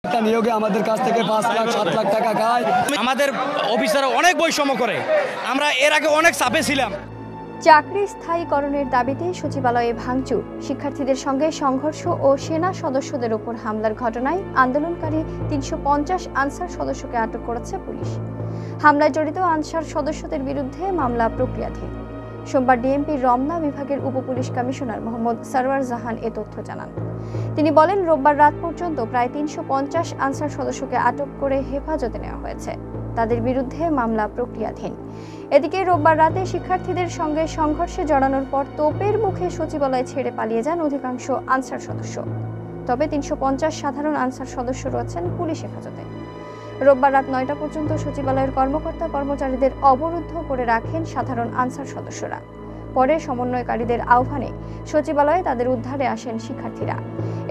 একটা নিয়োগে আমাদের কাছ থেকে 5 লাখ 7 লাখ টাকা খায়। আমাদের অফিসাররা অনেক বৈষম্য করে, আমরা এর আগে অনেক চাপে ছিলাম। চাকরি স্থায়ীকরণের দাবিতে সচিবালয়ে ভাঙচুর, শিক্ষার্থীদের সঙ্গে সংঘর্ষ ও সেনা সদস্যদের উপর হামলার ঘটনায় আন্দোলনকারী 350 আনসার সদস্যকে আটক করেছে পুলিশ। হামলায় জড়িত আনসার সদস্যদের বিরুদ্ধে মামলা প্রক্রিয়াধীন। সোমবার ডিএমপির রমনা বিভাগের উপপুলিশ কমিশনার মোহাম্মদ সরওয়ার জাহান এ তথ্য জানান। তিনি বলেন, রোববার রাত পর্যন্ত প্রায় 350 আনসার সদস্যকে আটক করে হেফাজতে নেওয়া হয়েছে। তাদের বিরুদ্ধে মামলা প্রক্রিয়াধীন। এদিকে রোববার রাতে শিক্ষার্থীদের সঙ্গে সংঘর্ষে জড়ানোর পর তোপের মুখে সচিবালয় ছেড়ে পালিয়ে যান অধিকাংশ আনসার সদস্য। তবে 350 সাধারণ আনসার সদস্য রয়েছেন পুলিশ হেফাজতে। রোববার রাত 9টা পর্যন্ত সচিবালয়ের কর্মকর্তা কর্মচারীদের অবরুদ্ধ করে রাখেন সাধারণ আনসার সদস্যরা। পরে সমন্বয়কারীদের আহ্বানে সচিবালয়ে তাদের উদ্ধারে আসেন শিক্ষার্থীরা।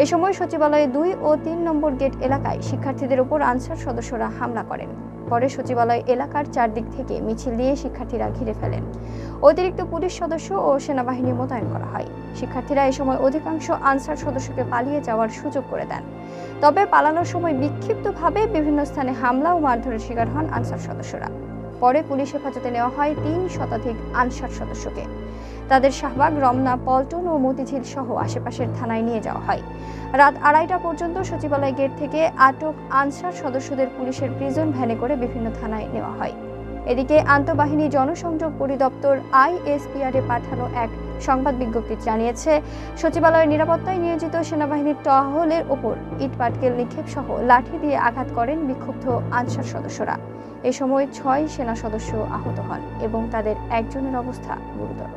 এ সময় সচিবালয়ে 2 ও 3 নম্বর গেট এলাকায় শিক্ষার্থীদের উপর আনসার সদস্যরা হামলা করেন। পরে সচিবালয় এলাকার চারদিক থেকে মিছিল নিয়ে শিক্ষার্থীরা ঘিরে ফেলেন। অতিরিক্ত পুলিশ সদস্য ও সেনাবাহিনী মোতায়েন করা হয়। শিক্ষার্থীরা এ সময় অধিকাংশ আনসার সদস্যকে পালিয়ে যাওয়ার সুযোগ করে দেন। তবে পালানোর সময় বিক্ষিপ্তভাবে বিভিন্ন স্থানে হামলা ও মারধরের শিকার হন আনসার সদস্যরা। পরে পুলিশ হেফাজতে নেওয়া হয় 3 শতাধিক আনসার সদস্যকে। তাদের শাহবাগ, রমনা, পল্টন ও মতিঝিল সহ আশেপাশের থানায় নিয়ে যাওয়া হয়। রাত 2:30টা পর্যন্ত সচিবালয় গেট থেকে আটক আনসার সদস্যদের পুলিশের প্রিজন ভ্যানে করে বিভিন্ন থানায় নেওয়া হয়। এদিকে আন্তঃবাহিনী জনসংযোগ পরিদপ্তর আইএসপিআরে পাঠানো এক সংবাদ বিজ্ঞপ্তি জানিয়েছে, সচিবালয়ের নিরাপত্তায় নিয়োজিত সেনাবাহিনীর টহলের ওপর ইটপাটকেল নিক্ষেপ সহ লাঠি দিয়ে আঘাত করেন বিক্ষুব্ধ আনসার সদস্যরা। এ সময় 6 সেনা সদস্য আহত হন এবং তাদের একজনের অবস্থা গুরুতর।